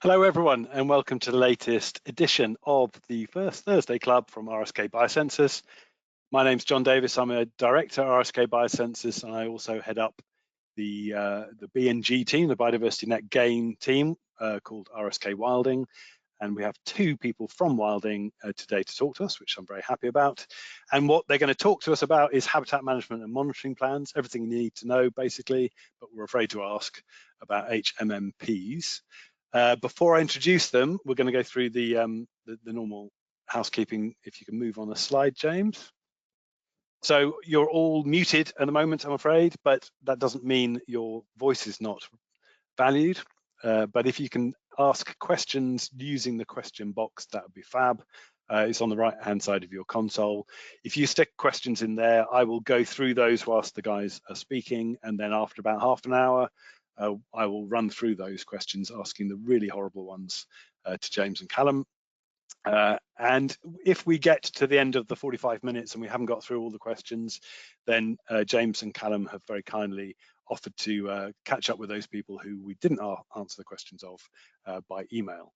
Hello everyone and welcome to the latest edition of the First Thursday Club from RSK Biocensus. My name's John Davis, I'm a director at RSK Biocensus, and I also head up the BNG team, the Biodiversity Net Gain team called RSK Wilding. And we have two people from Wilding today to talk to us, which I'm very happy about. And what they're going to talk to us about is habitat management and monitoring plans, everything you need to know basically, but we're afraid to ask about HMMPs. Before I introduce them, we're going to go through the normal housekeeping. If you can move on a slide, James. So you're all muted at the moment, I'm afraid, but that doesn't mean your voice is not valued. But if you can ask questions using the question box, that would be fab. It's on the right-hand side of your console. If you stick questions in there, I will go through those whilst the guys are speaking, and then after about half an hour, I will run through those questions, asking the really horrible ones to James and Callum. And if we get to the end of the 45 minutes and we haven't got through all the questions, then James and Callum have very kindly offered to catch up with those people who we didn't answer the questions of by email.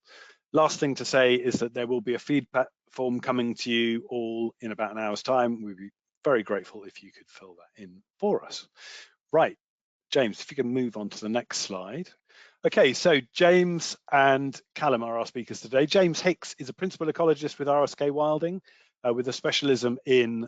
Last thing to say is that there will be a feedback form coming to you all in about an hour's time. We'd be very grateful if you could fill that in for us. Right, James, if you can move on to the next slide. Okay, so James and Callum are our speakers today. James Hicks is a principal ecologist with RSK Wilding with a specialism in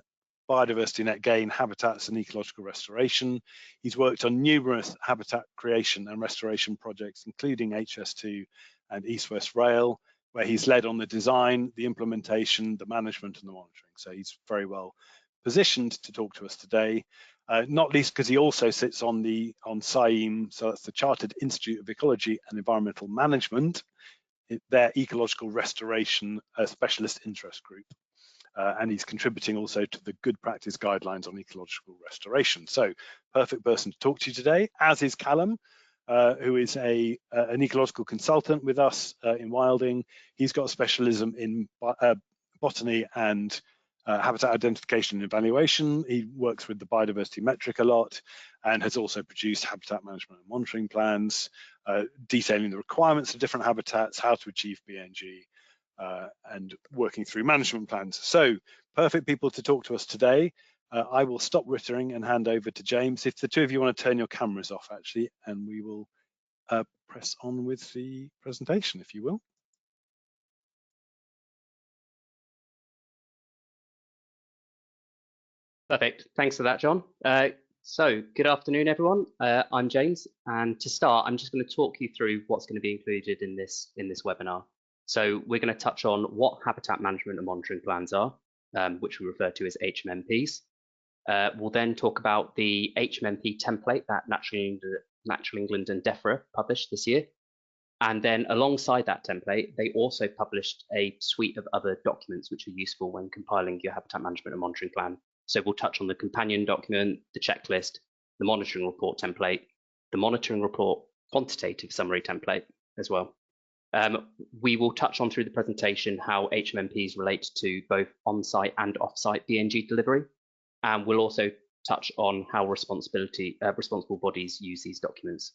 biodiversity net gain, habitats and ecological restoration. He's worked on numerous habitat creation and restoration projects, including HS2 and East West Rail, where he's led on the design, the implementation, the management and the monitoring. So he's very well positioned to talk to us today. Not least because he also sits on CIEM, so that's the Chartered Institute of Ecology and Environmental Management, their ecological restoration specialist interest group. And he's contributing also to the good practice guidelines on ecological restoration. So perfect person to talk to you today, as is Callum, who is an ecological consultant with us in Wilding. He's got a specialism in botany and habitat identification and evaluation. He works with the biodiversity metric a lot and has also produced habitat management and monitoring plans, detailing the requirements of different habitats, how to achieve BNG, and working through management plans. So perfect people to talk to us today. I will stop rittering and hand over to James. If the two of you want to turn your cameras off actually, and we will press on with the presentation, if you will. Perfect. Thanks for that, John. So good afternoon, everyone. I'm James, and to start, I'm just going to talk you through what's going to be included in this webinar. So we're going to touch on what habitat management and monitoring plans are, which we refer to as HMMPs. We'll then talk about the HMMP template that Natural England and Defra published this year. And then alongside that template, they also published a suite of other documents which are useful when compiling your habitat management and monitoring plan. So we'll touch on the companion document, the checklist, the monitoring report template, the monitoring report quantitative summary template as well. We will touch on through the presentation how HMMPs relate to both on-site and off-site BNG delivery. And we'll also touch on how responsible bodies use these documents.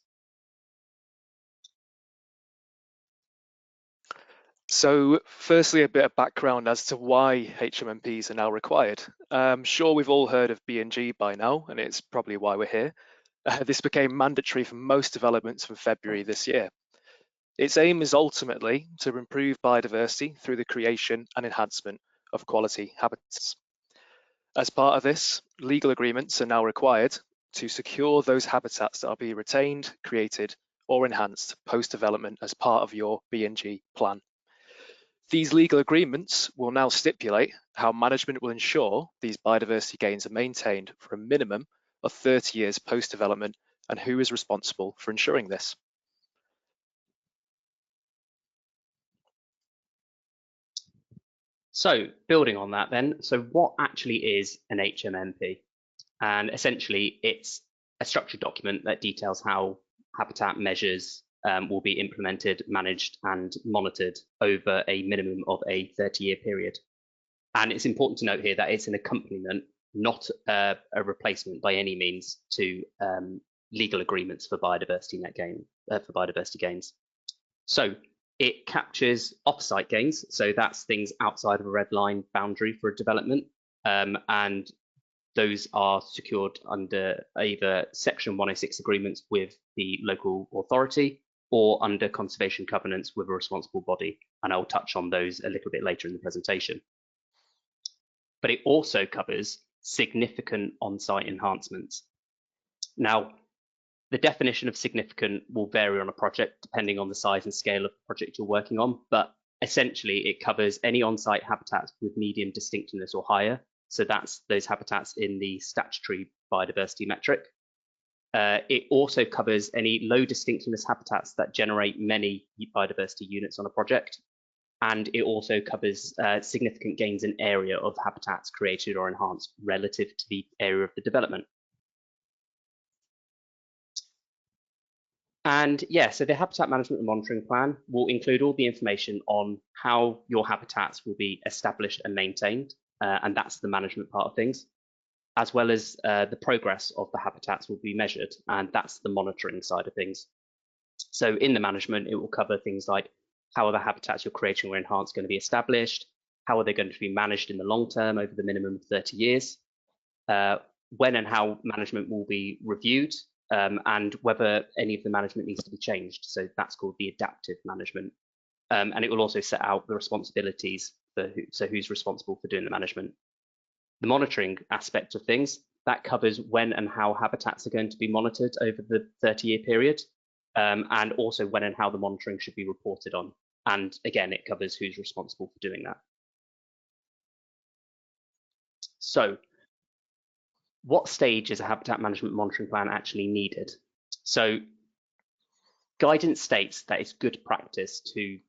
So firstly, a bit of background as to why HMMPs are now required. I'm sure we've all heard of BNG by now, and it's probably why we're here. This became mandatory for most developments from February this year. Its aim is ultimately to improve biodiversity through the creation and enhancement of quality habitats. As part of this, legal agreements are now required to secure those habitats that are being retained, created, or enhanced post-development as part of your BNG plan. These legal agreements will now stipulate how management will ensure these biodiversity gains are maintained for a minimum of 30 years post-development and who is responsible for ensuring this. So building on that then, so what actually is an HMMP? And essentially it's a structured document that details how habitat measures will be implemented, managed and monitored over a minimum of a 30-year period. And it's important to note here that it's an accompaniment, not a replacement by any means to legal agreements for biodiversity net gain, for biodiversity gains. So It captures off-site gains, so that's things outside of a red line boundary for a development, and those are secured under either Section 106 agreements with the local authority or under conservation covenants with a responsible body, and I'll touch on those a little bit later in the presentation. But it also covers significant on-site enhancements. Now, the definition of significant will vary on a project depending on the size and scale of the project you're working on, but essentially it covers any on-site habitats with medium distinctiveness or higher. So that's those habitats in the statutory biodiversity metric. It also covers any low distinctiveness habitats that generate many biodiversity units on a project. And it also covers significant gains in area of habitats created or enhanced relative to the area of the development. And yeah, so the habitat management and monitoring plan will include all the information on how your habitats will be established and maintained, and that's the management part of things, as well as the progress of the habitats will be measured, and that's the monitoring side of things. So in the management, it will cover things like how are the habitats you're creating or enhanced going to be established, how are they going to be managed in the long term over the minimum of 30 years, when and how management will be reviewed, and whether any of the management needs to be changed. So that's called the adaptive management. And it will also set out the responsibilities for who's responsible for doing the management. The monitoring aspect of things, that covers when and how habitats are going to be monitored over the 30-year period, and also when and how the monitoring should be reported on. And again, it covers who's responsible for doing that. So, what stage is a habitat management monitoring plan actually needed? So guidance states that it's good practice to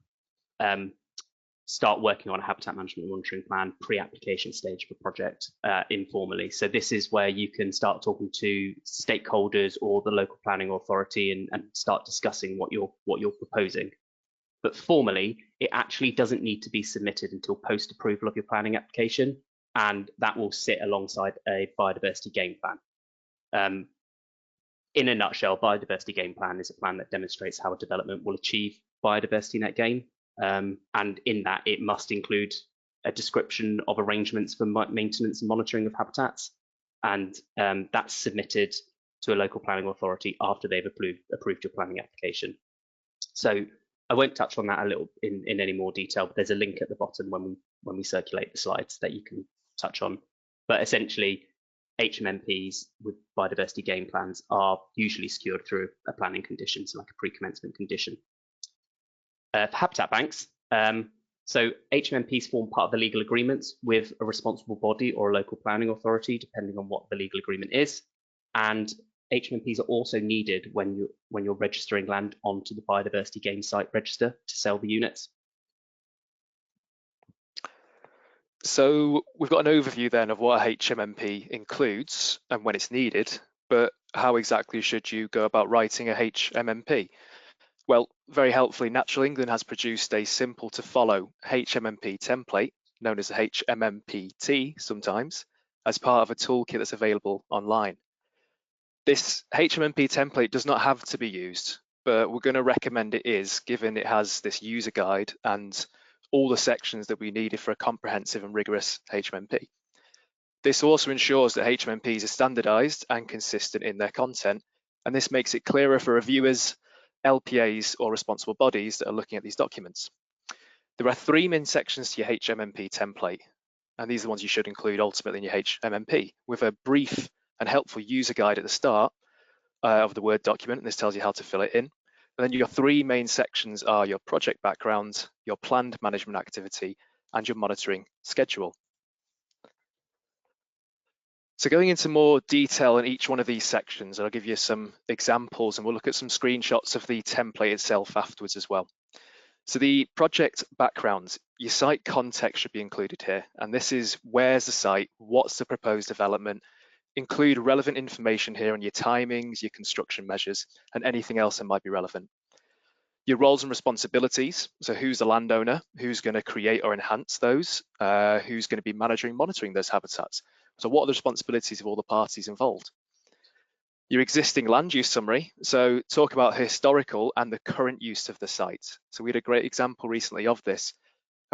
start working on a habitat management monitoring plan pre-application stage of a project informally. So this is where you can start talking to stakeholders or the local planning authority and start discussing what you're proposing. But formally, it actually doesn't need to be submitted until post-approval of your planning application, and that will sit alongside a biodiversity game plan. In a nutshell, biodiversity game plan is a plan that demonstrates how a development will achieve biodiversity net gain, and in that it must include a description of arrangements for maintenance and monitoring of habitats, and that's submitted to a local planning authority after they've approved your planning application. So I won't touch on that a little in any more detail, but there's a link at the bottom when we circulate the slides that you can touch on. But essentially, HMMPs with biodiversity game plans are usually secured through a planning condition, so like a pre-commencement condition. For habitat banks, so HMMPs form part of the legal agreements with a responsible body or a local planning authority, depending on what the legal agreement is. And HMMPs are also needed when you're registering land onto the biodiversity game site register to sell the units. So we've got an overview then of what a HMMP includes and when it's needed, but how exactly should you go about writing a HMMP? Well, very helpfully, Natural England has produced a simple to follow HMMP template, known as HMMPT sometimes, as part of a toolkit that's available online. This HMMP template does not have to be used, but we're going to recommend it is, given it has this user guide and all the sections that we needed for a comprehensive and rigorous HMMP. This also ensures that HMMPs are standardized and consistent in their content, and this makes it clearer for reviewers, LPAs, or responsible bodies that are looking at these documents. There are 3 main sections to your HMMP template, and these are the ones you should include ultimately in your HMMP, with a brief and helpful user guide at the start of the Word document, and this tells you how to fill it in. And then your 3 main sections are your project background, your planned management activity, and your monitoring schedule. So going into more detail in each one of these sections, I'll give you some examples and we'll look at some screenshots of the template itself afterwards as well. So the project background, your site context should be included here. And this is where's the site, what's the proposed development, include relevant information here on your timings, your construction measures, and anything else that might be relevant. Your roles and responsibilities, so who's the landowner, who's going to create or enhance those, who's going to be managing, monitoring those habitats. So what are the responsibilities of all the parties involved? Your existing land use summary, so talk about historical and the current use of the site. So we had a great example recently of this,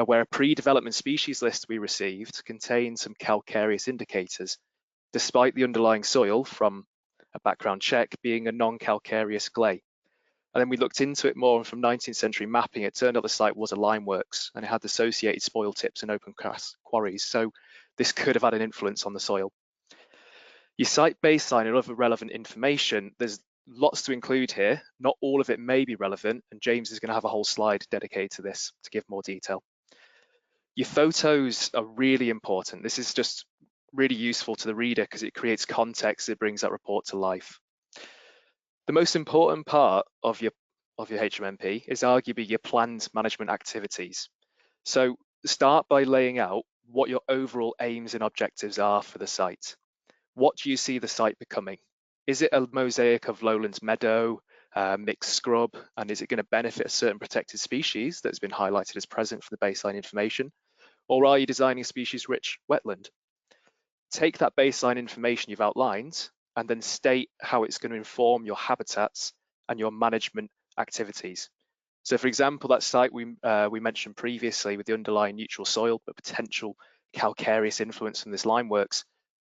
where a pre-development species list we received contained some calcareous indicators, despite the underlying soil from a background check being a non-calcareous clay. And then we looked into it more, and from 19th century mapping, it turned out the site was a limeworks and it had associated spoil tips and open cast quarries. So this could have had an influence on the soil. Your site baseline and other relevant information, there's lots to include here. Not all of it may be relevant, and James is going to have a whole slide dedicated to this to give more detail. Your photos are really important. This is just really useful to the reader because it creates context, it brings that report to life. The most important part of your HMMP is arguably your planned management activities. So start by laying out what your overall aims and objectives are for the site. What do you see the site becoming? Is it a mosaic of lowlands meadow, mixed scrub, and is it going to benefit a certain protected species that has been highlighted as present for the baseline information? Or are you designing a species-rich wetland? Take that baseline information you've outlined and then state how it's going to inform your habitats and your management activities. So for example, that site we mentioned previously with the underlying neutral soil but potential calcareous influence from this limeworks,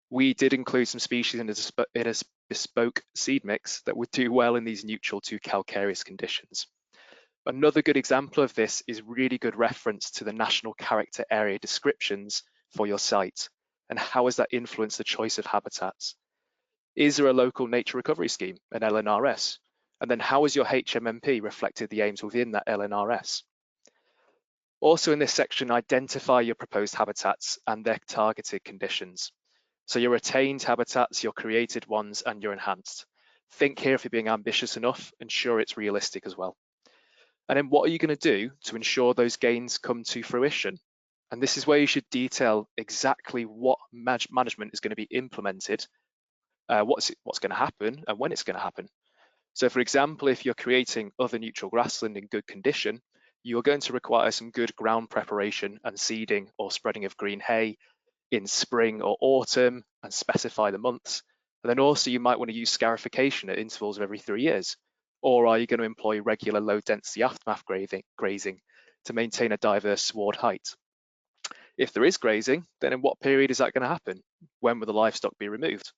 we did include some species in a bespoke seed mix that would do well in these neutral to calcareous conditions. Another good example of this is really good reference to the national character area descriptions for your site and how has that influenced the choice of habitats. Is there a local nature recovery scheme, an LNRS? And then how has your HMMP reflected the aims within that LNRS? Also in this section, identify your proposed habitats and their targeted conditions. So your retained habitats, your created ones, and your enhanced. Think here if you're being ambitious enough, ensure it's realistic as well. And then what are you going to do to ensure those gains come to fruition? And this is where you should detail exactly what management is going to be implemented, what's going to happen and when it's going to happen. So for example, if you're creating other neutral grassland in good condition, you're going to require some good ground preparation and seeding or spreading of green hay in spring or autumn and specify the months. And then also you might want to use scarification at intervals of every 3 years. Or are you going to employ regular low density aftermath grazing to maintain a diverse sward height? If there is grazing, then in what period is that going to happen? When will the livestock be removed?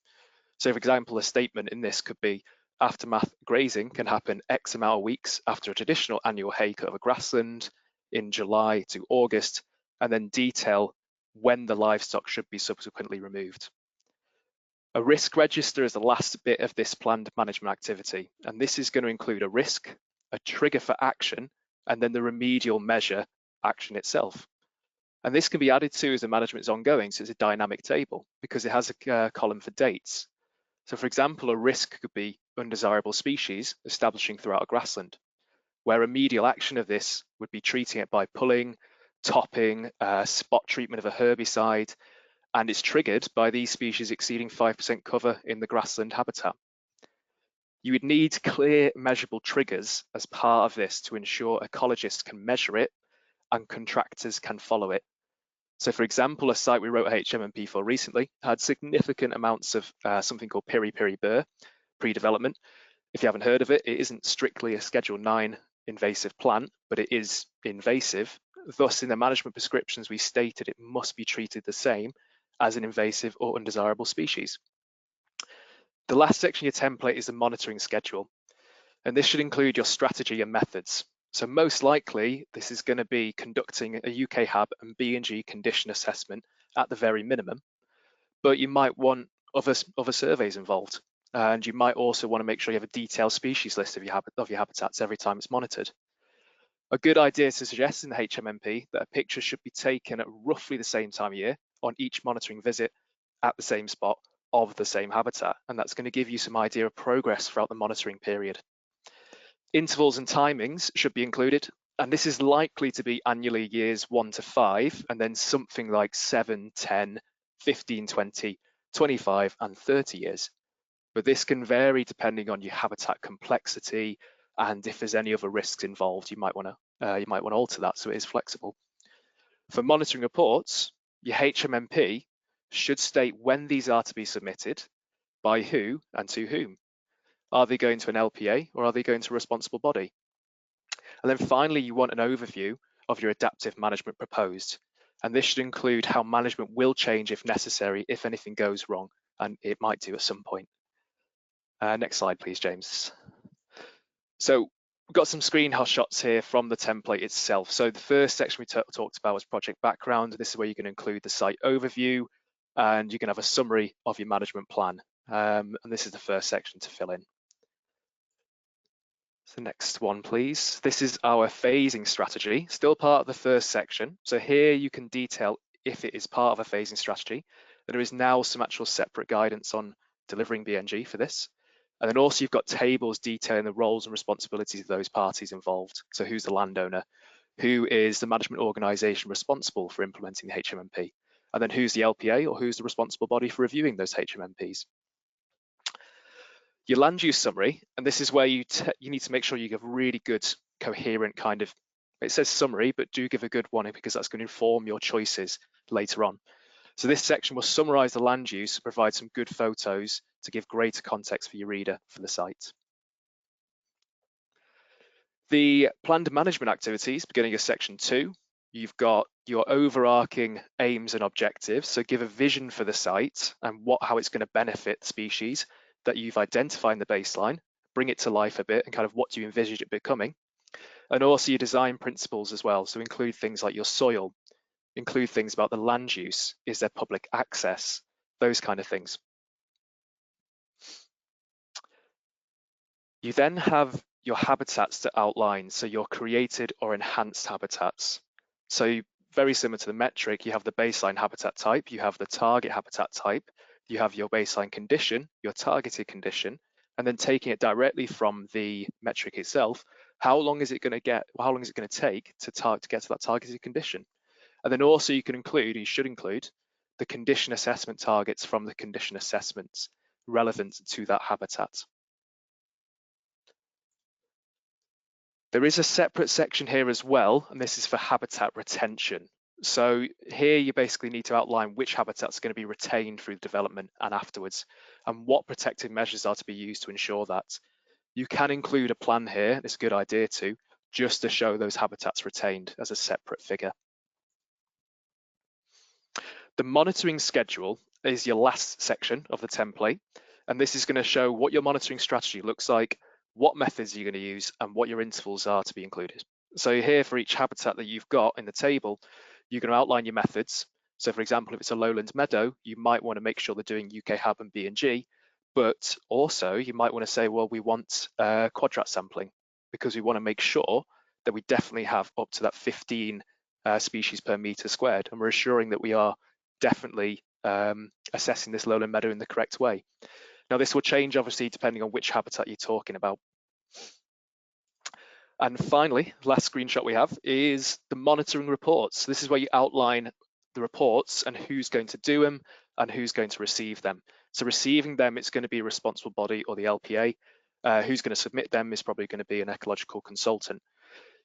So for example, a statement in this could be aftermath grazing can happen X amount of weeks after a traditional annual hay cut of a grassland in July to August, and then detail when the livestock should be subsequently removed. A risk register is the last bit of this planned management activity, and this is going to include a risk, a trigger for action, and then the remedial measure action itself. And this can be added to as the management is ongoing, so it's a dynamic table because it has a column for dates. So for example, a risk could be undesirable species establishing throughout a grassland, where remedial action of this would be treating it by pulling, topping, spot treatment of a herbicide, and it's triggered by these species exceeding 5% cover in the grassland habitat. You would need clear measurable triggers as part of this to ensure ecologists can measure it and contractors can follow it. So for example, a site we wrote a HMMP for recently had significant amounts of something called piri-piri burr pre-development. If you haven't heard of it, it isn't strictly a Schedule 9 invasive plant, but it is invasive. Thus, in the management prescriptions, we stated it must be treated the same as an invasive or undesirable species. The last section of your template is the monitoring schedule, and this should include your strategy and methods. So most likely, this is going to be conducting a UK HAB and B&G condition assessment at the very minimum, but you might want other surveys involved, and you might also want to make sure you have a detailed species list of your habitats every time it's monitored. A good idea to suggest in the HMMP that a picture should be taken at roughly the same time of year on each monitoring visit at the same spot of the same habitat, and that's going to give you some idea of progress throughout the monitoring period. Intervals and timings should be included, and this is likely to be annually years 1 to 5, and then something like 7, 10, 15, 20, 25, and 30 years. But this can vary depending on your habitat complexity, and if there's any other risks involved, you might want to alter that so it is flexible. For monitoring reports, your HMMP should state when these are to be submitted, by who and to whom. Are they going to an LPA or are they going to a responsible body? And then finally, you want an overview of your adaptive management proposed. And this should include how management will change if necessary, if anything goes wrong, and it might do at some point. Next slide, please, James. So we've got some screenshots here from the template itself. So the first section we talked about was project background. This is where you can include the site overview, and you can have a summary of your management plan. And this is the first section to fill in. So next one, please. This is our phasing strategy, still part of the first section. So here you can detail if it is part of a phasing strategy. There is now some actual separate guidance on delivering BNG for this. And then also you've got tables detailing the roles and responsibilities of those parties involved. So who's the landowner? Who is the management organisation responsible for implementing the HMMP? And then who's the LPA, or who's the responsible body for reviewing those HMMPs? Your land use summary, and this is where you need to make sure you give really good, coherent kind of, it says summary, but do give a good one because that's going to inform your choices later on. So this section will summarize the land use, provide some good photos to give greater context for your reader for the site. The planned management activities, beginning of section 2, you've got your overarching aims and objectives. So give a vision for the site and how it's going to benefit the species that you've identified in the baseline, bring it to life a bit and kind of what do you envisage it becoming. And also your design principles as well. So include things like your soil, include things about the land use, is there public access, those kind of things. You then have your habitats to outline, so your created or enhanced habitats. So very similar to the metric, you have the baseline habitat type, you have the target habitat type, you have your baseline condition, your targeted condition, and then taking it directly from the metric itself, how long is it going to take to get to that targeted condition? And then also you should include the condition assessment targets from the condition assessments relevant to that habitat. There is a separate section here as well, and this is for habitat retention. So here you basically need to outline which habitats are going to be retained through development and afterwards, and what protective measures are to be used to ensure that. You can include a plan here, it's a good idea too, just to show those habitats retained as a separate figure. The monitoring schedule is your last section of the template, and this is going to show what your monitoring strategy looks like, what methods you're going to use, and what your intervals are to be included. So here for each habitat that you've got in the table, you're going to outline your methods. So for example, if it's a lowland meadow, you might want to make sure they're doing UK Hab and BNG, but also you might want to say, well, we want quadrat sampling because we want to make sure that we definitely have up to that 15 species per meter squared, and we're assuring that we are definitely assessing this lowland meadow in the correct way. Now this will change obviously depending on which habitat you're talking about. And finally, last screenshot we have is the monitoring reports. This is where you outline the reports and who's going to do them and who's going to receive them. So receiving them, it's going to be a responsible body or the LPA. Who's going to submit them is probably going to be an ecological consultant.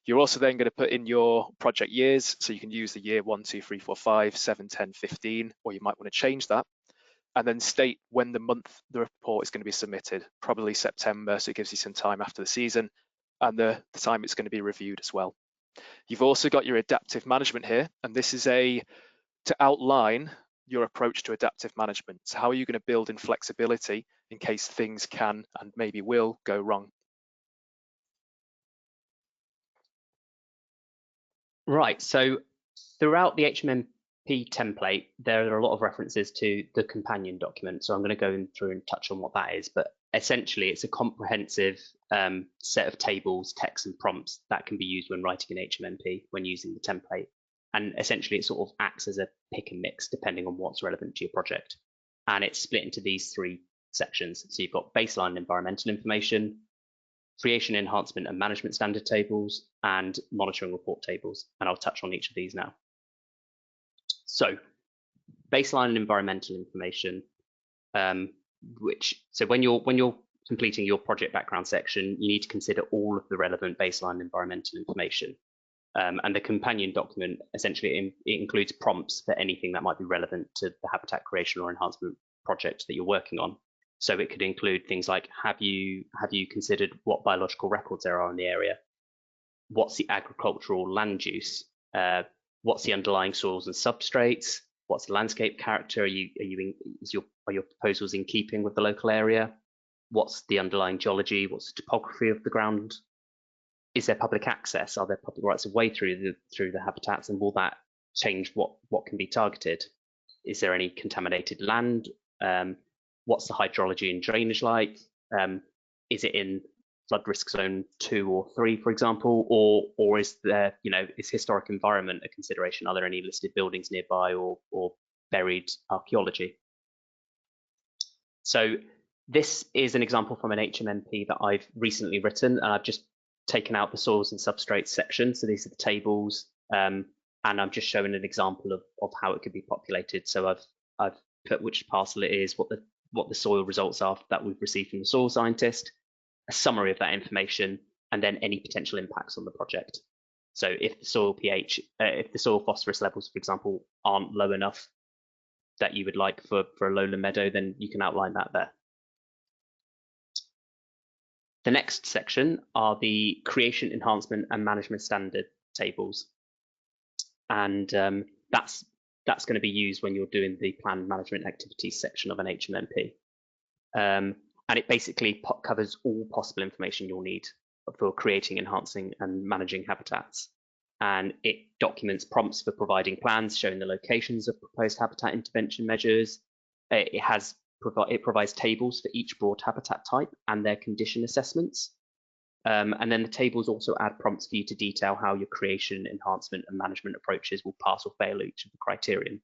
You're also then going to put in your project years. So you can use the year 1, 2, 3, 4, 5, 7, 10, 15, or you might want to change that. And then state when the month the report is going to be submitted, probably September, so it gives you some time after the season, and the time it's going to be reviewed as well. You've also got your adaptive management here, and this is to outline your approach to adaptive management. So how are you going to build in flexibility in case things can and maybe will go wrong? Right, so throughout the HMMP template, there are a lot of references to the companion document. So I'm going to go through and touch on what that is, but essentially it's a comprehensive set of tables, text and prompts that can be used when writing an HMMP when using the template. And essentially it sort of acts as a pick and mix depending on what's relevant to your project. And it's split into these 3 sections. So you've got baseline environmental information, creation, enhancement and management standard tables, and monitoring report tables. And I'll touch on each of these now. So baseline and environmental information, so when you're completing your project background section, you need to consider all of the relevant baseline environmental information. And the companion document, essentially it includes prompts for anything that might be relevant to the habitat creation or enhancement project that you're working on. So it could include things like, have you considered what biological records there are in the area? What's the agricultural land use? What's the underlying soils and substrates? What's the landscape character? Are your proposals in keeping with the local area? What's the underlying geology? What's the topography of the ground? Is there public access? Are there public rights of way through the habitats, and will that change what can be targeted? Is there any contaminated land? What's the hydrology and drainage like? Is it in flood risk zone 2 or 3, for example, or is there, is historic environment a consideration? Are there any listed buildings nearby or buried archaeology? So this is an example from an HMMP that I've recently written, and I've just taken out the soils and substrates section. So these are the tables, and I'm just showing an example of how it could be populated. So I've put which parcel it is, what the soil results are that we've received from the soil scientist, a summary of that information, and then any potential impacts on the project. So if the soil pH, if the soil phosphorus levels, for example, aren't low enough that you would like for a lowland meadow, then you can outline that there. The next section are the creation, enhancement, and management standard tables. And that's going to be used when you're doing the planned management activities section of an HMMP. And it basically covers all possible information you'll need for creating, enhancing, and managing habitats. And it documents prompts for providing plans showing the locations of proposed habitat intervention measures. It provides tables for each broad habitat type and their condition assessments. And then the tables also add prompts for you to detail how your creation, enhancement, and management approaches will pass or fail each of the criterion.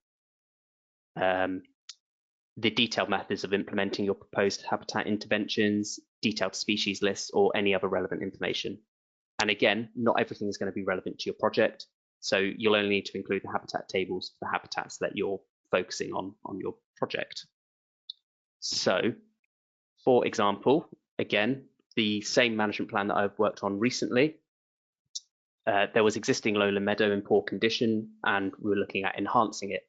The detailed methods of implementing your proposed habitat interventions, detailed species lists, or any other relevant information. And again, not everything is going to be relevant to your project, so you'll only need to include the habitat tables for the habitats that you're focusing on your project. So, for example, again, the same management plan that I've worked on recently, there was existing lowland meadow in poor condition, and we were looking at enhancing it.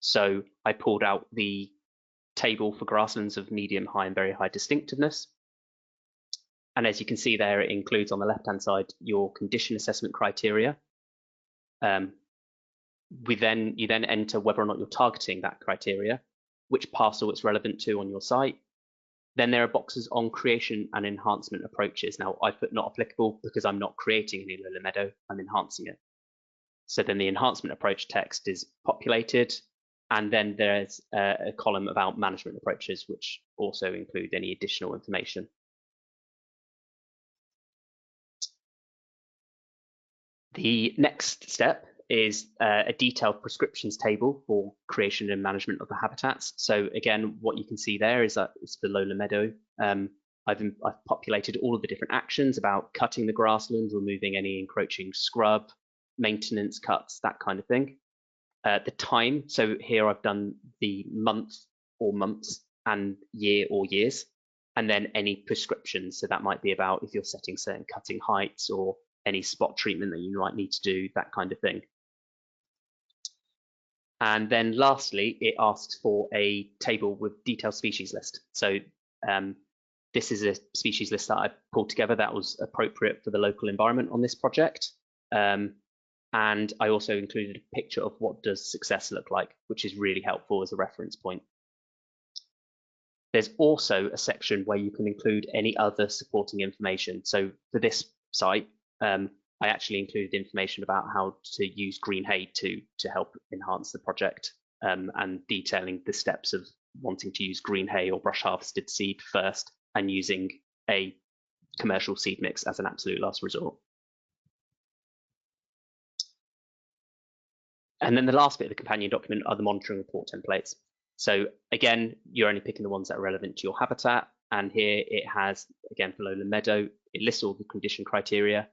So I pulled out the table for grasslands of medium, high, and very high distinctiveness. And as you can see there, it includes on the left-hand side your condition assessment criteria. You then enter whether or not you're targeting that criteria, which parcel it's relevant to on your site. Then there are boxes on creation and enhancement approaches. Now I put not applicable because I'm not creating any lowland meadow, I'm enhancing it. So then the enhancement approach text is populated, and then there's a column about management approaches, which also include any additional information. The next step is a detailed prescriptions table for creation and management of the habitats. So again, what you can see there is that it's the lowland meadow. I've populated all of the different actions about cutting the grasslands, removing any encroaching scrub, maintenance cuts, that kind of thing. The time, so here I've done the month or months and year or years, and then any prescriptions. So that might be about if you're setting certain cutting heights or any spot treatment that you might need to do, that kind of thing. And then lastly, it asks for a table with detailed species list. So this is a species list that I pulled together that was appropriate for the local environment on this project. And I also included a picture of what does success look like, which is really helpful as a reference point. There's also a section where you can include any other supporting information. So for this site, I actually included information about how to use green hay to help enhance the project, and detailing the steps of wanting to use green hay or brush harvested seed first and using a commercial seed mix as an absolute last resort. And then the last bit of the companion document are the monitoring report templates. So again, you're only picking the ones that are relevant to your habitat. And here it has, again, for lowland meadow, it lists all the condition criteria,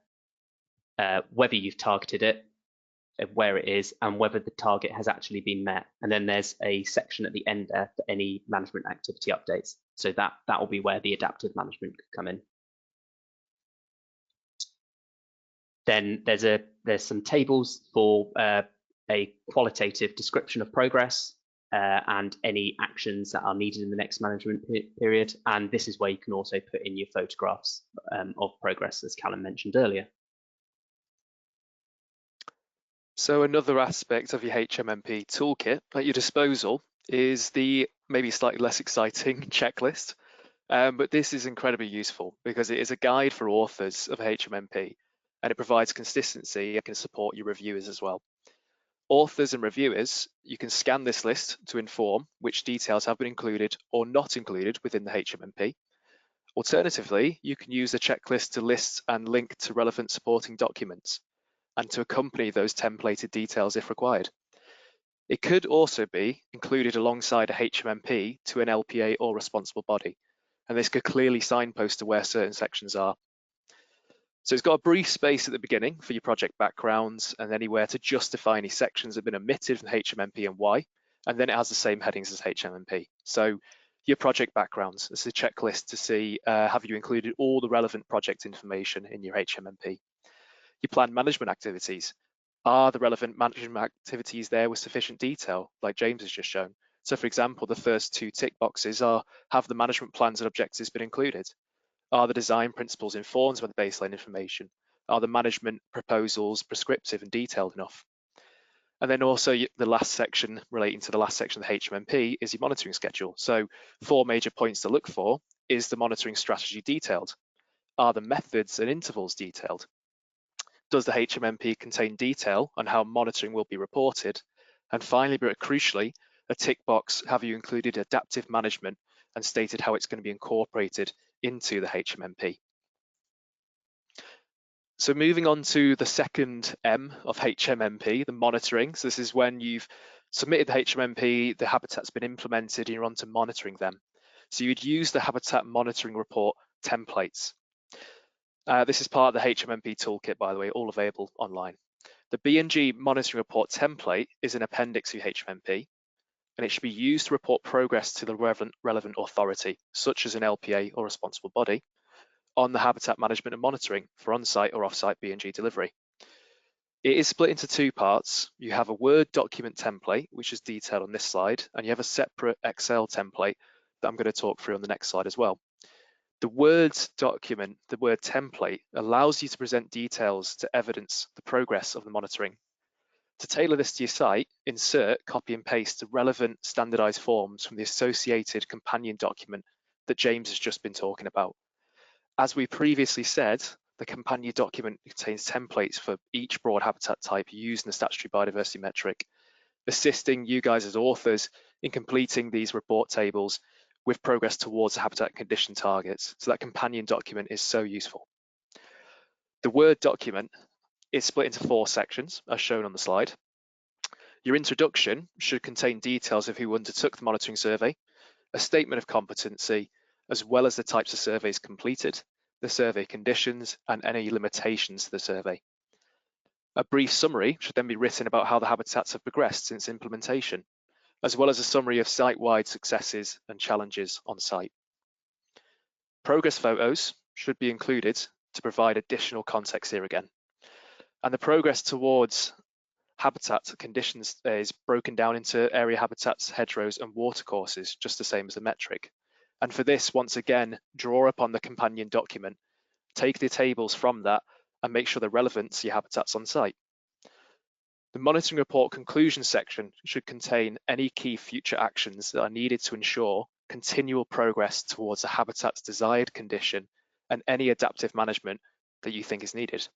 whether you've targeted it, where it is, and whether the target has actually been met. And then there's a section at the end there for any management activity updates. So that will be where the adaptive management could come in. Then there's some tables for a qualitative description of progress. and any actions that are needed in the next management period. And this is where you can also put in your photographs of progress, as Callum mentioned earlier. So another aspect of your HMMP toolkit at your disposal is the maybe slightly less exciting checklist. But this is incredibly useful because it is a guide for authors of HMMP, and it provides consistency and can support your reviewers as well. Authors and reviewers, you can scan this list to inform which details have been included or not included within the HMMP. Alternatively, you can use the checklist to list and link to relevant supporting documents and to accompany those templated details if required. It could also be included alongside a HMMP to an LPA or responsible body, and this could clearly signpost to where certain sections are. So it's got a brief space at the beginning for your project backgrounds and anywhere to justify any sections that have been omitted from HMMP and why, and then it has the same headings as HMMP. So your project backgrounds, this is a checklist to see have you included all the relevant project information in your HMMP. Your planned management activities, are the relevant management activities there with sufficient detail, like James has just shown? So for example, the first two tick boxes are, have the management plans and objectives been included? Are the design principles informed by the baseline information? Are the management proposals prescriptive and detailed enough? And then also the last section, relating to the last section of the HMMP, is your monitoring schedule. So 4 major points to look for. Is the monitoring strategy detailed? Are the methods and intervals detailed? Does the HMMP contain detail on how monitoring will be reported? And finally, but crucially, a tick box, have you included adaptive management and stated how it's going to be incorporated into the HMMP? So moving on to the second M of HMMP, the monitoring. So this is when you've submitted the HMMP, the habitat's been implemented, and you're on to monitoring them. So you'd use the habitat monitoring report templates. This is part of the HMMP toolkit, by the way, all available online. The B&G monitoring report template is an appendix to HMMP, and it should be used to report progress to the relevant authority, such as an LPA or responsible body, on the habitat management and monitoring for on-site or off-site B&G delivery. It is split into 2 parts. You have a Word document template, which is detailed on this slide, and you have a separate Excel template that I'm going to talk through on the next slide as well. The Word document, the Word template, allows you to present details to evidence the progress of the monitoring. To tailor this to your site, insert, copy and paste the relevant standardized forms from the associated companion document that James has just been talking about. As we previously said, the companion document contains templates for each broad habitat type using the statutory biodiversity metric, assisting you guys as authors in completing these report tables with progress towards the habitat condition targets. So that companion document is so useful. The Word document is split into 4 sections, as shown on the slide. Your introduction should contain details of who undertook the monitoring survey, a statement of competency, as well as the types of surveys completed, the survey conditions, and any limitations to the survey. A brief summary should then be written about how the habitats have progressed since implementation, as well as a summary of site-wide successes and challenges on site. Progress photos should be included to provide additional context here again. And the progress towards habitat conditions is broken down into area habitats, hedgerows, and watercourses, just the same as the metric. And for this, once again, draw upon the companion document, take the tables from that, and make sure they're relevant to your habitats on site. The monitoring report conclusion section should contain any key future actions that are needed to ensure continual progress towards the habitat's desired condition and any adaptive management that you think is needed.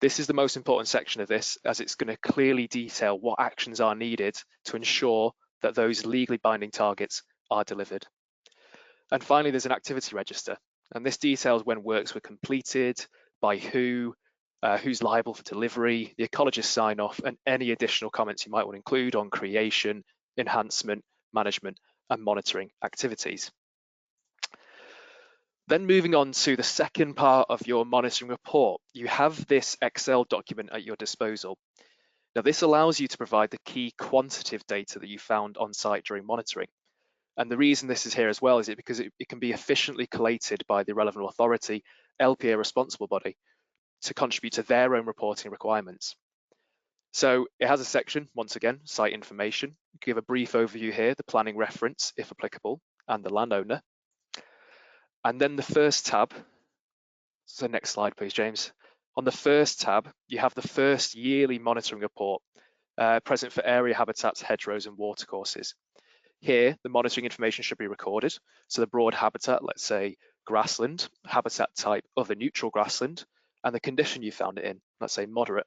This is the most important section of this, as it's going to clearly detail what actions are needed to ensure that those legally binding targets are delivered. And finally, there's an activity register, and this details when works were completed, by who, who's liable for delivery, the ecologist sign-off, and any additional comments you might want to include on creation, enhancement, management, and monitoring activities. Then moving on to the second part of your monitoring report, you have this Excel document at your disposal. Now, this allows you to provide the key quantitative data that you found on site during monitoring. And the reason this is here as well is because it can be efficiently collated by the relevant authority, LPA responsible body, to contribute to their own reporting requirements. So it has a section, once again, site information. Give a brief overview here, the planning reference, if applicable, and the landowner. And then the first tab, so next slide, please, James. On the first tab, you have the first yearly monitoring report, present for area habitats, hedgerows, and watercourses. Here, the monitoring information should be recorded. So the broad habitat, let's say grassland, habitat type of the neutral grassland, and the condition you found it in, let's say moderate.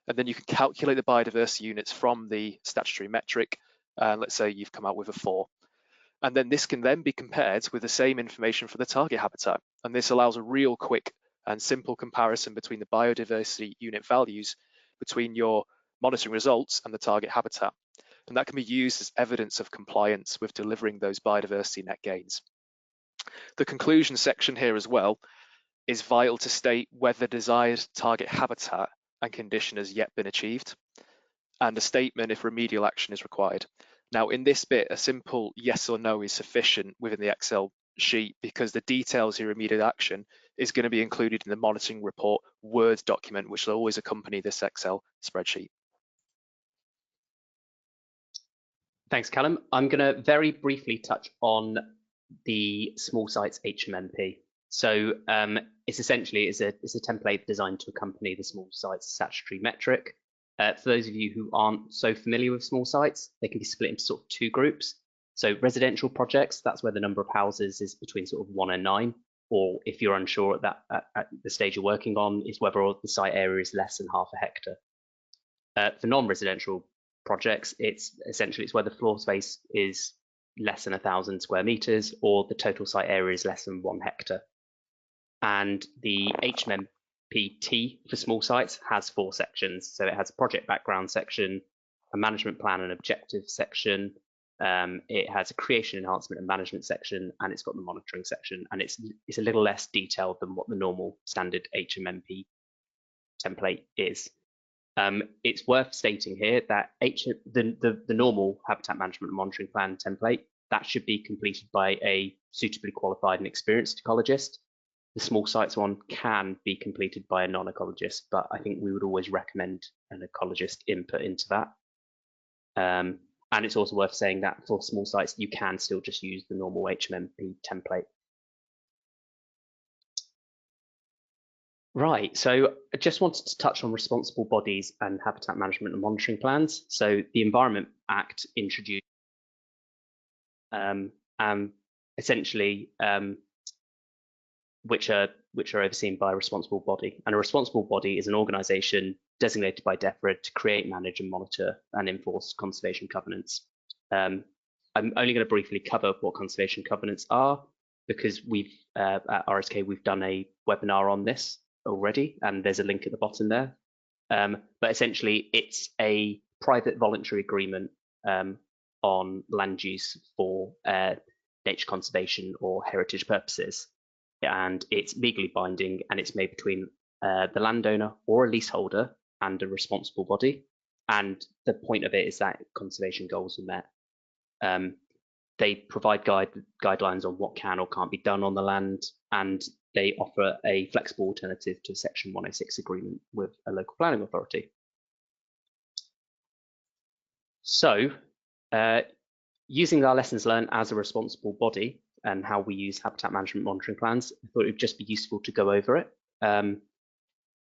And then you can calculate the biodiversity units from the statutory metric. Let's say you've come out with a 4. And then this can then be compared with the same information for the target habitat. And this allows a real quick and simple comparison between the biodiversity unit values between your monitoring results and the target habitat. And that can be used as evidence of compliance with delivering those biodiversity net gains. The conclusion section here as well is vital to state whether desired target habitat and condition has yet been achieved, and a statement if remedial action is required. Now in this bit, a simple yes or no is sufficient within the Excel sheet because the details of remedial action is going to be included in the monitoring report Word document, which will always accompany this Excel spreadsheet. Thanks, Callum. I'm going to very briefly touch on the small sites HMMP. So it's essentially a template designed to accompany the small sites statutory metric. For those of you who aren't so familiar with small sites, they can be split into sort of 2 groups. So residential projects, that's where the number of houses is between sort of 1 and 9, or if you're unsure at the stage you're working on, is whether the site area is less than half a hectare. For non-residential projects, it's where the floor space is less than 1,000 square meters or the total site area is less than 1 hectare. And the HMMPT for small sites has 4 sections. So it has a project background section, a management plan and objective section, it has a creation, enhancement and management section, and it's got the monitoring section. And it's a little less detailed than what the normal standard HMMP template is. It's worth stating here that the normal habitat management and monitoring plan template, that should be completed by a suitably qualified and experienced ecologist. The small sites one can be completed by a non-ecologist, but I think we would always recommend an ecologist input into that. And it's also worth saying that for small sites, you can still just use the normal HMMP template. Right, so I just wanted to touch on responsible bodies and habitat management and monitoring plans. So the Environment Act introduced essentially which are overseen by a responsible body. And a responsible body is an organisation designated by Defra to create, manage and monitor and enforce conservation covenants. I'm only going to briefly cover what conservation covenants are because at RSK we've done a webinar on this already, and there's a link at the bottom there. But essentially, it's a private voluntary agreement on land use for nature conservation or heritage purposes, and it's legally binding, and it's made between the landowner or a leaseholder and a responsible body. And the point of it is that conservation goals are met. They provide guidelines on what can or can't be done on the land, and they offer a flexible alternative to a Section 106 agreement with a local planning authority. So, using our lessons learned as a responsible body and how we use habitat management monitoring plans, I thought it would just be useful to go over it.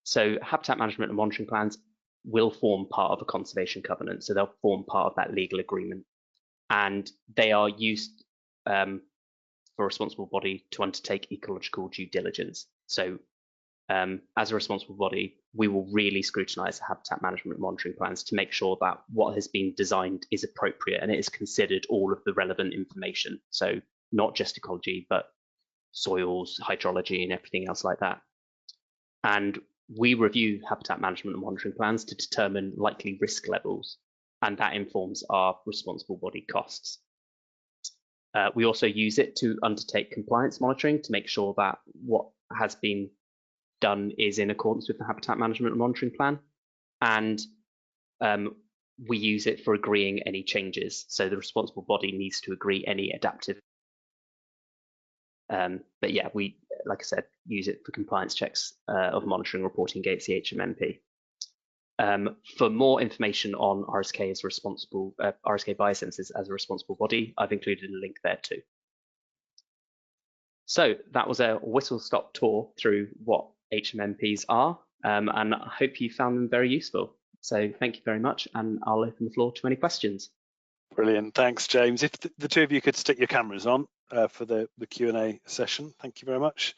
So habitat management and monitoring plans will form part of a conservation covenant, so they'll form part of that legal agreement. And they are used for a responsible body to undertake ecological due diligence. So as a responsible body, we will really scrutinise the habitat management and monitoring plans to make sure that what has been designed is appropriate and it is considered all of the relevant information. So not just ecology, but soils, hydrology and everything else like that. And we review habitat management and monitoring plans to determine likely risk levels, and that informs our responsible body costs. We also use it to undertake compliance monitoring to make sure that what has been done is in accordance with the habitat management and monitoring plan. And we use it for agreeing any changes. So the responsible body needs to agree any adaptive. But yeah, we, like I said, use it for compliance checks of monitoring reporting against the HMMP. For more information on RSK as a responsible RSK Biosensors as a responsible body, I've included a link there too. So that was a whistle-stop tour through what HMMPs are, and I hope you found them very useful. So thank you very much, and I'll open the floor to any questions. Brilliant, thanks, James. If the two of you could stick your cameras on for the Q&A session, thank you very much.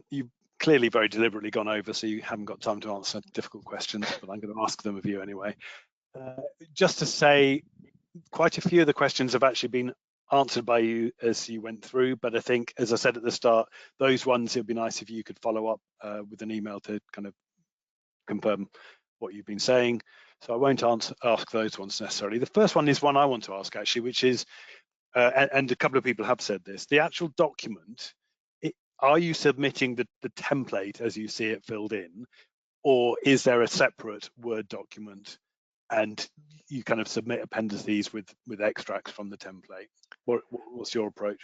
You've clearly very deliberately gone over, so you haven't got time to answer difficult questions, but I'm going to ask them of you anyway. Just to say, quite a few of the questions have actually been answered by you as you went through, but I think, as I said at the start, those ones, it would be nice if you could follow up with an email to kind of confirm what you've been saying. So I won't ask those ones necessarily. The first one is one I want to ask actually, which is, and a couple of people have said this, the actual document, are you submitting the template as you see it filled in, or is there a separate Word document and you kind of submit appendices with extracts from the template? What's your approach?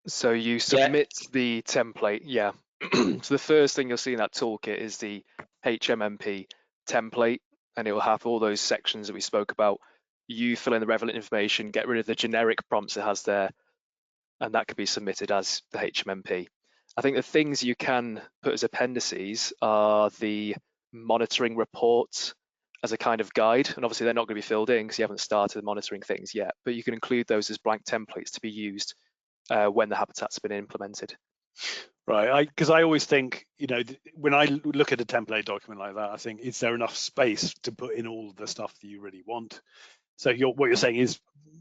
So you submit the template, yeah. So the first thing you'll see in that toolkit is the HMMP template, and it will have all those sections that we spoke about. You fill in the relevant information, get rid of the generic prompts it has there, and that can be submitted as the HMMP. I think the things you can put as appendices are the monitoring reports as a kind of guide, and obviously they're not going to be filled in because you haven't started monitoring things yet, but you can include those as blank templates to be used when the habitat's been implemented. Right, because I always think, you know, when I look at a template document like that, I think, is there enough space to put in all the stuff that you really want? So what you're saying is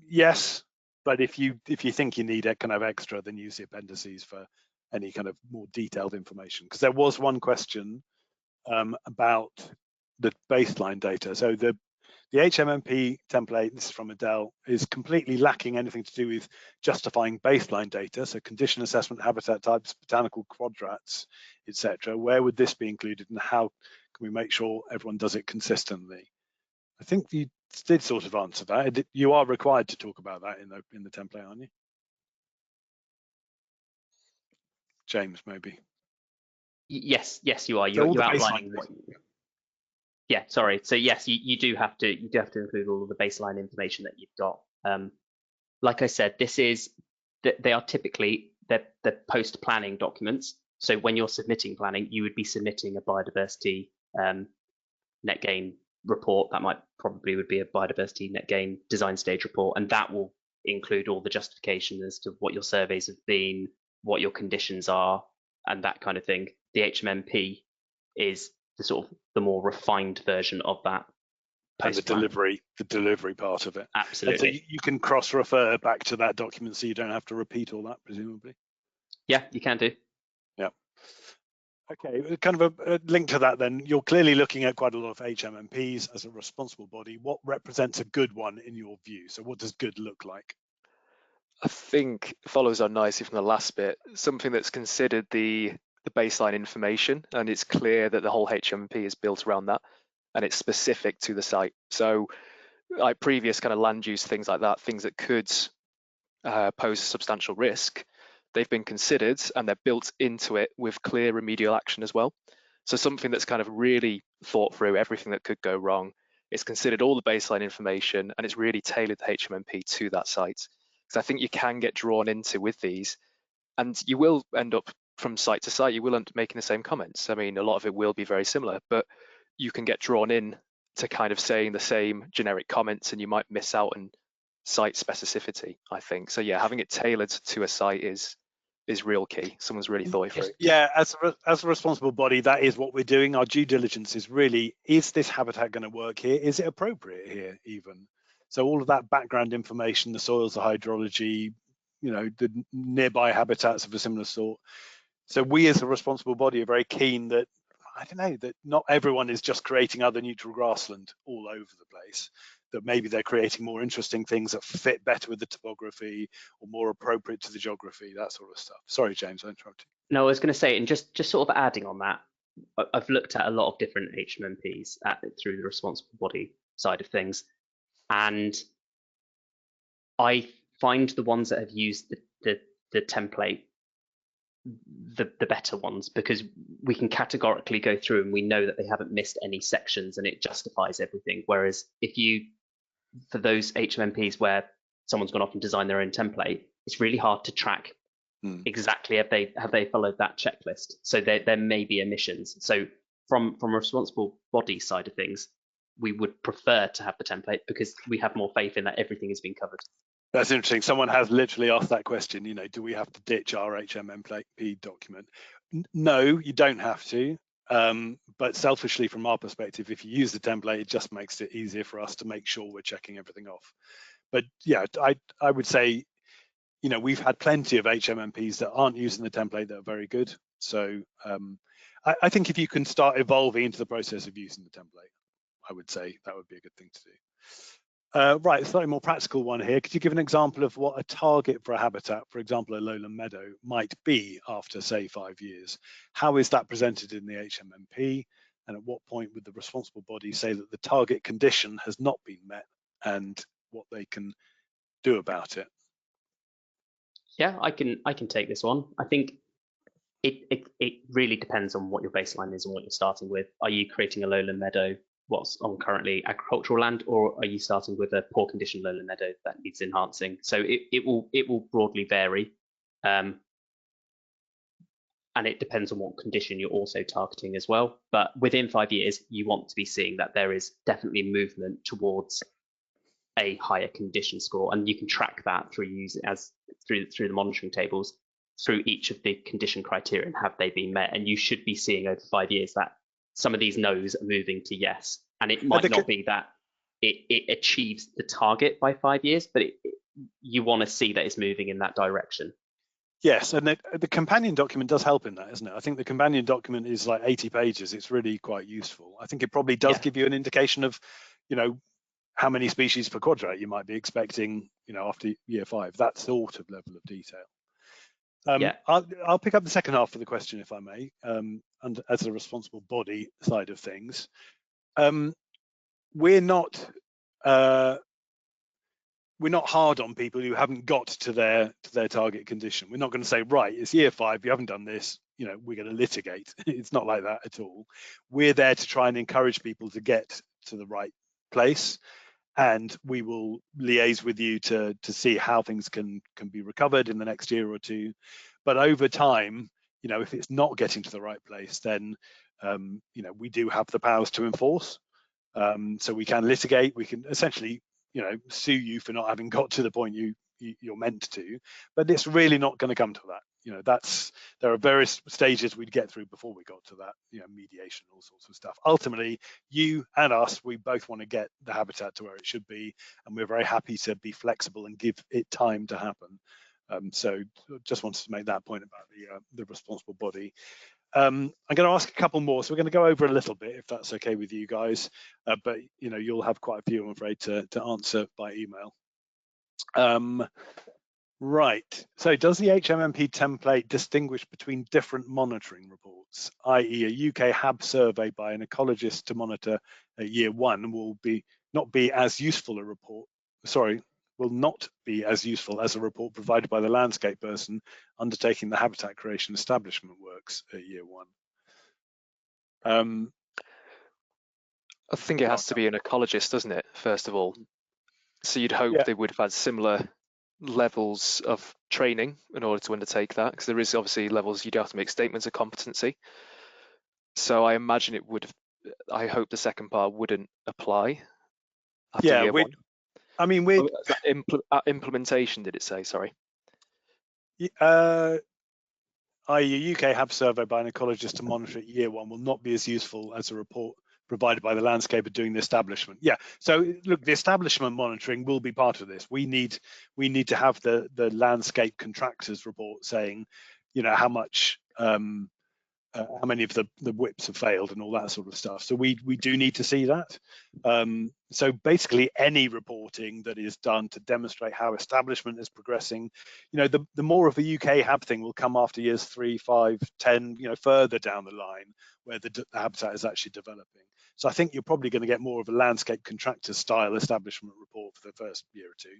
yes, but if you think you need a kind of extra, then use the appendices for any kind of more detailed information. Because there was one question about the baseline data. So the HMMP template, this is from Adele, is completely lacking anything to do with justifying baseline data, so condition assessment, habitat types, botanical quadrats, etc. Where would this be included, and how can we make sure everyone does it consistently? I think you did sort of answer that. You are required to talk about that in the template, aren't you? James, maybe. Yes, you are. You're outlining what. Yeah, sorry. So yes, you do have to include all of the baseline information that you've got. Like I said, they are typically they're post planning documents. So when you're submitting planning, you would be submitting a biodiversity net gain report. That would be a biodiversity net gain design stage report, and that will include all the justification as to what your surveys have been, what your conditions are, and that kind of thing. The HMMP is the more refined version of that. And the delivery part of it. Absolutely. And so you can cross-refer back to that document, so you don't have to repeat all that, presumably. Yeah, you can do. Yeah. Okay, kind of a link to that then. You're clearly looking at quite a lot of HMMPs as a responsible body. What represents a good one in your view? So what does good look like? I think it follows on nicely from the last bit, something that's considered the baseline information, and it's clear that the whole HMP is built around that, and it's specific to the site. So like previous kind of land use, things like that, things that could pose a substantial risk, they've been considered and they're built into it with clear remedial action as well. So something that's kind of really thought through everything that could go wrong. It's considered all the baseline information, and it's really tailored the HMMP to that site. Because I think you can get drawn into with these, and you will end up from site to site, you will end up making the same comments. I mean, a lot of it will be very similar, but you can get drawn in to kind of saying the same generic comments, and you might miss out on site specificity, I think. So yeah, having it tailored to a site is real key. Someone's really thought it through. Yeah, as a responsible body, that is what we're doing. Our due diligence is really, is this habitat going to work here? Is it appropriate here even? So all of that background information, the soils, the hydrology, you know, the nearby habitats of a similar sort. So we as a responsible body are very keen that, I don't know, that not everyone is just creating other neutral grassland all over the place, that maybe they're creating more interesting things that fit better with the topography or more appropriate to the geography, that sort of stuff. Sorry, James, I interrupted. No, I was going to say, and just sort of adding on that, I've looked at a lot of different HMMPs through the responsible body side of things, and I find the ones that have used the template the better ones, because we can categorically go through and we know that they haven't missed any sections and it justifies everything. Whereas for those HMMPs where someone's gone off and designed their own template, it's really hard to track exactly have they followed that checklist. So there may be omissions. So from a responsible body side of things, we would prefer to have the template because we have more faith in that everything has been covered. That's interesting. Someone has literally asked that question, do we have to ditch our HMMP document? No, you don't have to. But selfishly, from our perspective, if you use the template, it just makes it easier for us to make sure we're checking everything off. But yeah, I would say, we've had plenty of HMMPs that aren't using the template that are very good. So I think if you can start evolving into the process of using the template, I would say that would be a good thing to do. Right, a slightly more practical one here. Could you give an example of what a target for a habitat, for example, a lowland meadow, might be after, say, 5 years? How is that presented in the HMMP? And at what point would the responsible body say that the target condition has not been met and what they can do about it? Yeah, I can take this one. I think it really depends on what your baseline is and what you're starting with. Are you creating a lowland meadow what's on currently agricultural land, or are you starting with a poor condition lowland meadow that needs enhancing? So it will broadly vary, and it depends on what condition you're also targeting as well. But within 5 years, you want to be seeing that there is definitely movement towards a higher condition score, and you can track that through the monitoring tables through each of the condition criteria and have they been met. And you should be seeing over 5 years that some of these no's are moving to yes, and it might not be that it achieves the target by 5 years, but you want to see that it's moving in that direction. Yes, and the companion document does help in that, isn't it? I think the companion document is like 80 pages. It's really quite useful. I think it probably does give you an indication of, how many species per quadrat you might be expecting, after year 5, that sort of level of detail. I'll pick up the second half of the question, if I may, and as a responsible body side of things. We're not hard on people who haven't got to their target condition. We're not going to say, right, it's year 5, you haven't done this, we're going to litigate. It's not like that at all. We're there to try and encourage people to get to the right place, and we will liaise with you to see how things can be recovered in the next year or two. But over time, if it's not getting to the right place, then we do have the powers to enforce. So we can litigate, we can essentially sue you for not having got to the point you're meant to, but it's really not going to come to that. There are various stages we'd get through before we got to that, mediation, all sorts of stuff. Ultimately, you and us, we both want to get the habitat to where it should be, and we're very happy to be flexible and give it time to happen. So just wanted to make that point about the responsible body. I'm going to ask a couple more, so we're going to go over a little bit, if that's okay with you guys, but you'll have quite a few, I'm afraid, to answer by email. Right, so does the HMMP template distinguish between different monitoring reports, i.e. a UK HAB survey by an ecologist to monitor at year 1 will not be as useful as a report provided by the landscape person undertaking the habitat creation establishment works at year 1? I think it has to be an ecologist, doesn't it, first of all? So you'd hope they would have had similar levels of training in order to undertake that, because there is obviously levels you'd have to make statements of competency. So I imagine it would have, I hope the second part wouldn't apply after year 1. I mean, implementation, did it say? Sorry. i.e. a UK HAB survey by an ecologist to monitor at year 1 will not be as useful as a report provided by the landscaper doing the establishment. So look, the establishment monitoring will be part of this. We need to have the landscape contractors report saying, how much, how many of the whips have failed and all that sort of stuff. So we do need to see that. So basically any reporting that is done to demonstrate how establishment is progressing, the more of the UK HAB thing will come after years 3, 5, 10, further down the line where the habitat is actually developing. So I think you're probably going to get more of a landscape contractor style establishment report for the first year or two,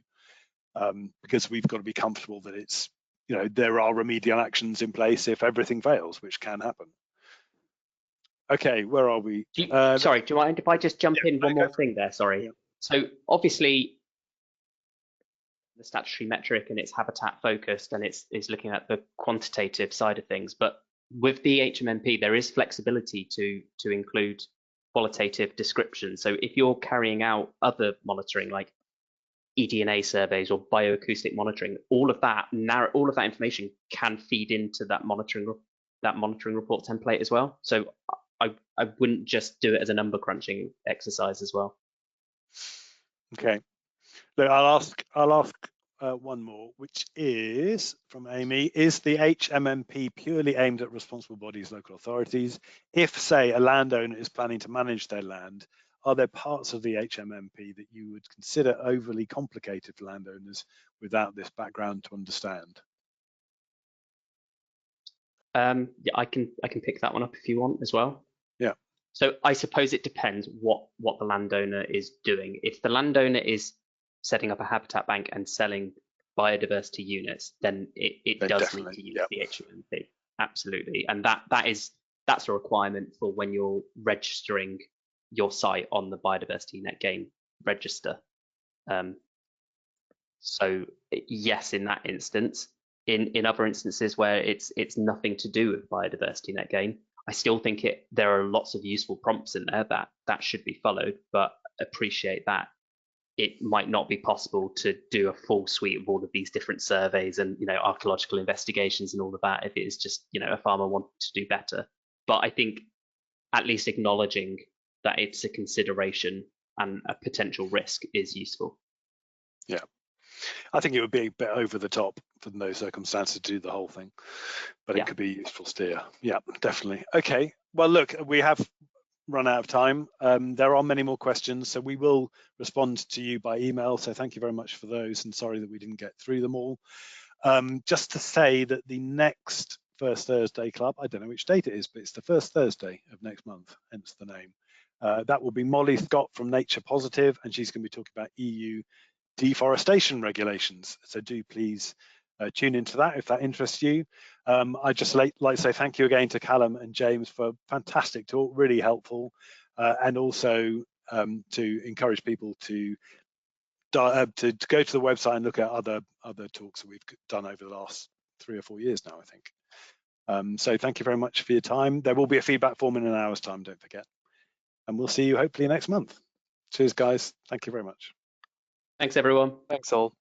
because we've got to be comfortable that it's there are remedial actions in place if everything fails, which can happen. Okay, where are we? Sorry, do you mind if I just jump in one more thing there? Sorry. Yeah. So obviously, the statutory metric and it's habitat focused and it's looking at the quantitative side of things. But with the HMMP, there is flexibility to include qualitative descriptions. So if you're carrying out other monitoring like eDNA surveys or bioacoustic monitoring, all of that information can feed into that monitoring report template as well. So I wouldn't just do it as a number crunching exercise as well. Okay. Look, I'll ask one more, which is from Amy. Is the HMMP purely aimed at responsible bodies, local authorities? If, say, a landowner is planning to manage their land, are there parts of the HMMP that you would consider overly complicated for landowners without this background to understand? Yeah, I can pick that one up if you want as well. Yeah. So I suppose it depends what the landowner is doing. If the landowner is setting up a habitat bank and selling biodiversity units, then it does need to use the HMMP. Absolutely, and that's a requirement for when you're registering your site on the biodiversity net gain register. So yes, in that instance. In other instances where it's nothing to do with biodiversity net gain, I still think there are lots of useful prompts in there that should be followed, but appreciate that it might not be possible to do a full suite of all of these different surveys and archaeological investigations and all of that if it is just a farmer wanting to do better. But I think at least acknowledging that it's a consideration and a potential risk is useful. Yeah. I think it would be a bit over the top for those circumstances to do the whole thing, but it could be a useful steer. Yeah, definitely. Okay, well, look, we have run out of time. There are many more questions, so we will respond to you by email. So thank you very much for those, and sorry that we didn't get through them all. Just to say that the next First Thursday Club, I don't know which date it is, but it's the first Thursday of next month, hence the name. That will be Molly Scott from Nature Positive, and she's going to be talking about EU deforestation regulations. So do please tune into that if that interests you. I'd just like to say thank you again to Callum and James for fantastic talk, really helpful, and also to encourage people to go to the website and look at other talks that we've done over the last 3 or 4 years now, I think. So thank you very much for your time. There will be a feedback form in an hour's time, don't forget. And we'll see you hopefully next month. Cheers, guys. Thank you very much. Thanks, everyone. Thanks all.